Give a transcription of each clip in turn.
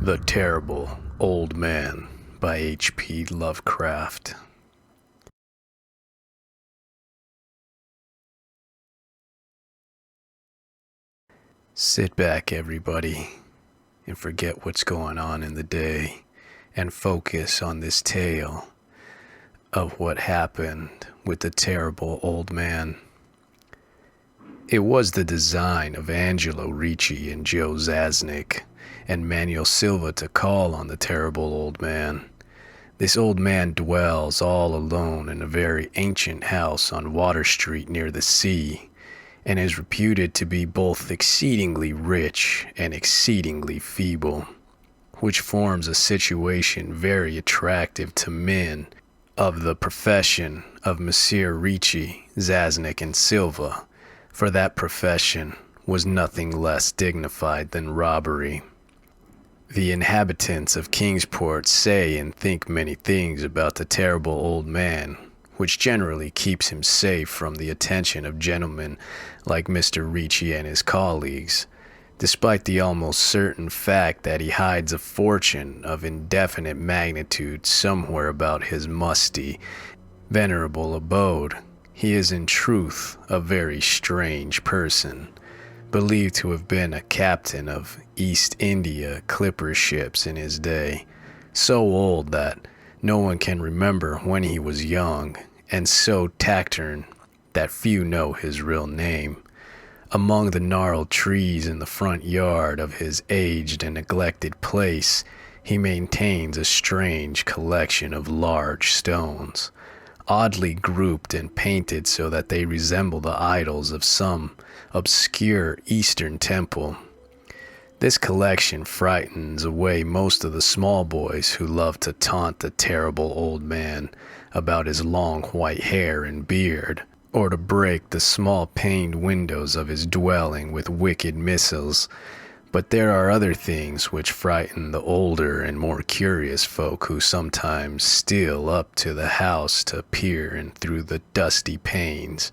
The Terrible Old Man by H.P. Lovecraft. Sit back, everybody, and forget what's going on in the day and focus on this tale of what happened with the terrible old man. It was the design of Angelo Ricci and Joe Zasnick and Manuel Silva to call on the terrible old man. This old man dwells all alone in a very ancient house on Water Street near the sea, and is reputed to be both exceedingly rich and exceedingly feeble, which forms a situation very attractive to men of the profession of Messer Ricci, Zasnick, and Silva, for that profession was nothing less dignified than robbery. The inhabitants of Kingsport say and think many things about the terrible old man, which generally keeps him safe from the attention of gentlemen like Mr. Ricci and his colleagues, despite the almost certain fact that he hides a fortune of indefinite magnitude somewhere about his musty, venerable abode. He is in truth a very strange person, believed to have been a captain of East India clipper ships in his day, so old that no one can remember when he was young, and so taciturn that few know his real name. Among the gnarled trees in the front yard of his aged and neglected place, he maintains a strange collection of large stones, oddly grouped and painted so that they resemble the idols of some obscure Eastern temple. This collection frightens away most of the small boys who love to taunt the terrible old man about his long white hair and beard, or to break the small paned windows of his dwelling with wicked missiles. But there are other things which frighten the older and more curious folk who sometimes steal up to the house to peer in through the dusty panes.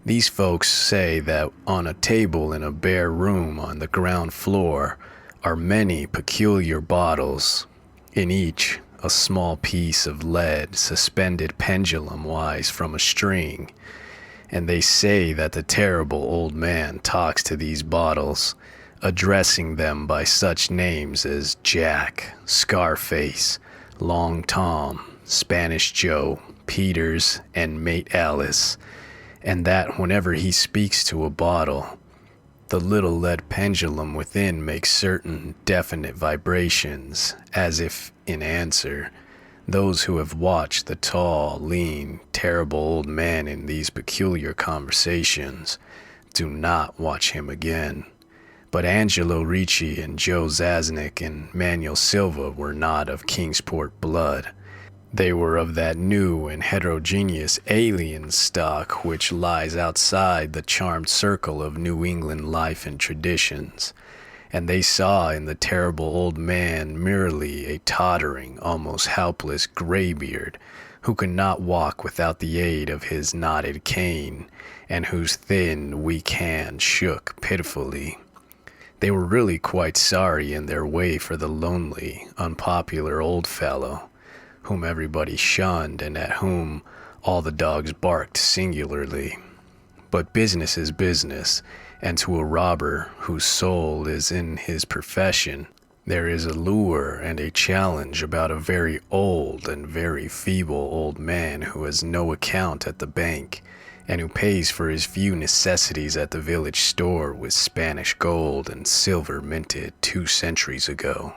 These folks say that on a table in a bare room on the ground floor are many peculiar bottles, in each a small piece of lead suspended pendulum-wise from a string, and they say that the terrible old man talks to these bottles, addressing them by such names as Jack, Scarface, Long Tom, Spanish Joe, Peters, and Mate Alice, and that whenever he speaks to a bottle, the little lead pendulum within makes certain definite vibrations, as if in answer. Those who have watched the tall, lean, terrible old man in these peculiar conversations do not watch him again. But Angelo Ricci and Joe Zasnick and Manuel Silva were not of Kingsport blood. They were of that new and heterogeneous alien stock which lies outside the charmed circle of New England life and traditions, and they saw in the terrible old man merely a tottering, almost helpless graybeard who could not walk without the aid of his knotted cane, and whose thin, weak hand shook pitifully. They were really quite sorry in their way for the lonely, unpopular old fellow, whom everybody shunned and at whom all the dogs barked singularly. But business is business, and to a robber whose soul is in his profession, there is a lure and a challenge about a very old and very feeble old man who has no account at the bank, and who pays for his few necessities at the village store with Spanish gold and silver minted 2 centuries ago.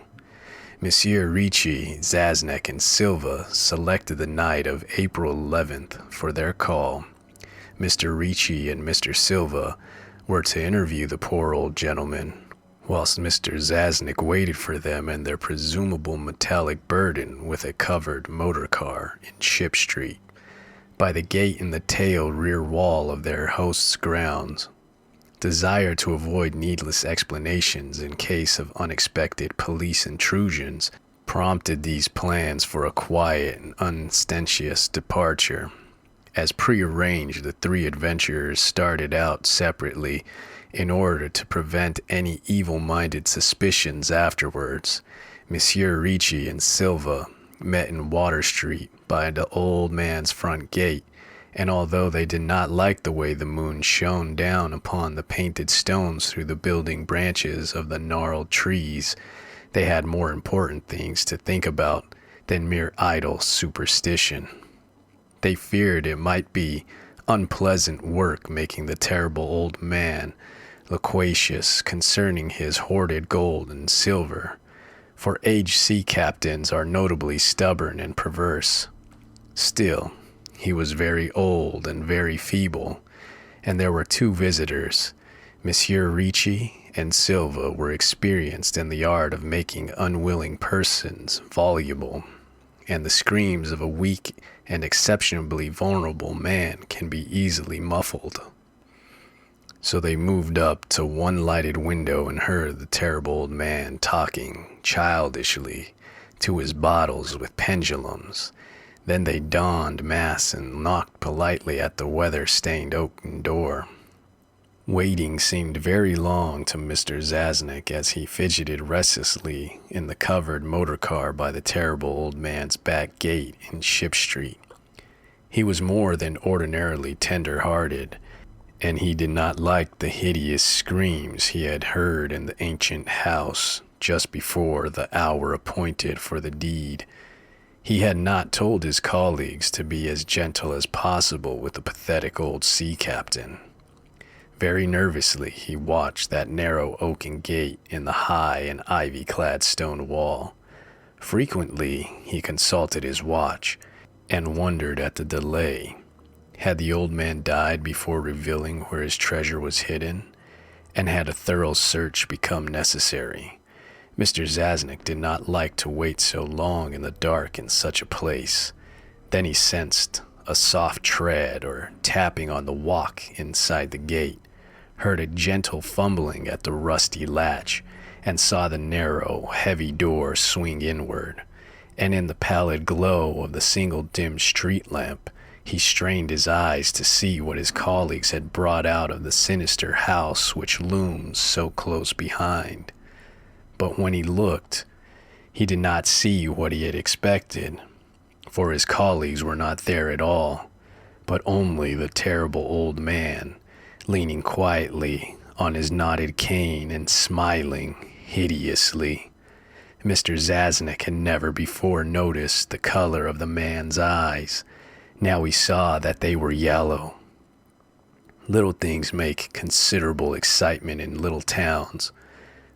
Monsieur Ricci, Zasnick, and Silva selected the night of April 11th for their call. Mr. Ricci and Mr. Silva were to interview the poor old gentleman, whilst Mr. Zasnick waited for them and their presumable metallic burden with a covered motor car in Ship Street, by the gate in the tail rear wall of their host's grounds. Desire to avoid needless explanations in case of unexpected police intrusions prompted these plans for a quiet and unostentatious departure. As prearranged, the 3 adventurers started out separately in order to prevent any evil-minded suspicions afterwards, Monsieur Ricci and Silva met in Water Street by the old man's front gate, and although they did not like the way the moon shone down upon the painted stones through the building branches of the gnarled trees, they had more important things to think about than mere idle superstition. They feared it might be unpleasant work making the terrible old man loquacious concerning his hoarded gold and silver, for aged sea captains are notably stubborn and perverse. Still, he was very old and very feeble, and there were two visitors. Monsieur Ricci and Silva were experienced in the art of making unwilling persons voluble, and the screams of a weak and exceptionally vulnerable man can be easily muffled. So they moved up to one lighted window and heard the terrible old man talking childishly to his bottles with pendulums. Then they donned masks and knocked politely at the weather-stained oaken door. Waiting seemed very long to Mr. Zasnick as he fidgeted restlessly in the covered motor car by the terrible old man's back gate in Ship Street. He was more than ordinarily tender-hearted, and he did not like the hideous screams he had heard in the ancient house just before the hour appointed for the deed. He had not told his colleagues to be as gentle as possible with the pathetic old sea captain. Very nervously he watched that narrow oaken gate in the high and ivy-clad stone wall. Frequently he consulted his watch and wondered at the delay. Had the old man died before revealing where his treasure was hidden? And had a thorough search become necessary? Mr. Zasnick did not like to wait so long in the dark in such a place. Then he sensed a soft tread or tapping on the walk inside the gate, heard a gentle fumbling at the rusty latch, and saw the narrow, heavy door swing inward. And in the pallid glow of the single dim street lamp, he strained his eyes to see what his colleagues had brought out of the sinister house which looms so close behind. But when he looked, he did not see what he had expected, for his colleagues were not there at all, but only the terrible old man, leaning quietly on his knotted cane and smiling hideously. Mr. Zasnick had never before noticed the color of the man's eyes. Now he saw that they were yellow. Little things make considerable excitement in little towns,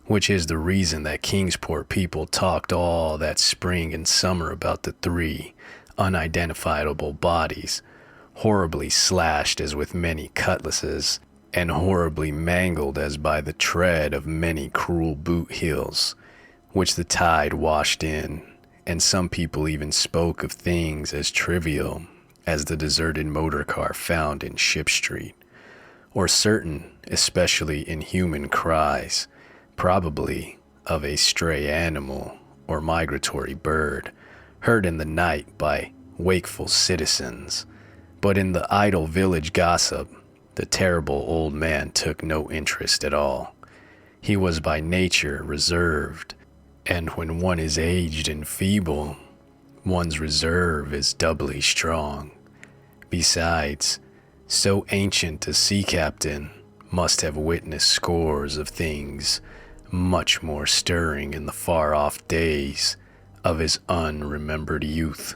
which is the reason that Kingsport people talked all that spring and summer about the three unidentifiable bodies, horribly slashed as with many cutlasses, and horribly mangled as by the tread of many cruel boot heels, which the tide washed in, and some people even spoke of things as trivial as the deserted motor car found in Ship Street, or certain especially inhuman cries, probably of a stray animal or migratory bird, heard in the night by wakeful citizens. But in the idle village gossip, the terrible old man took no interest at all. He was by nature reserved, and when one is aged and feeble, one's reserve is doubly strong. Besides, so ancient a sea captain must have witnessed scores of things much more stirring in the far-off days of his unremembered youth.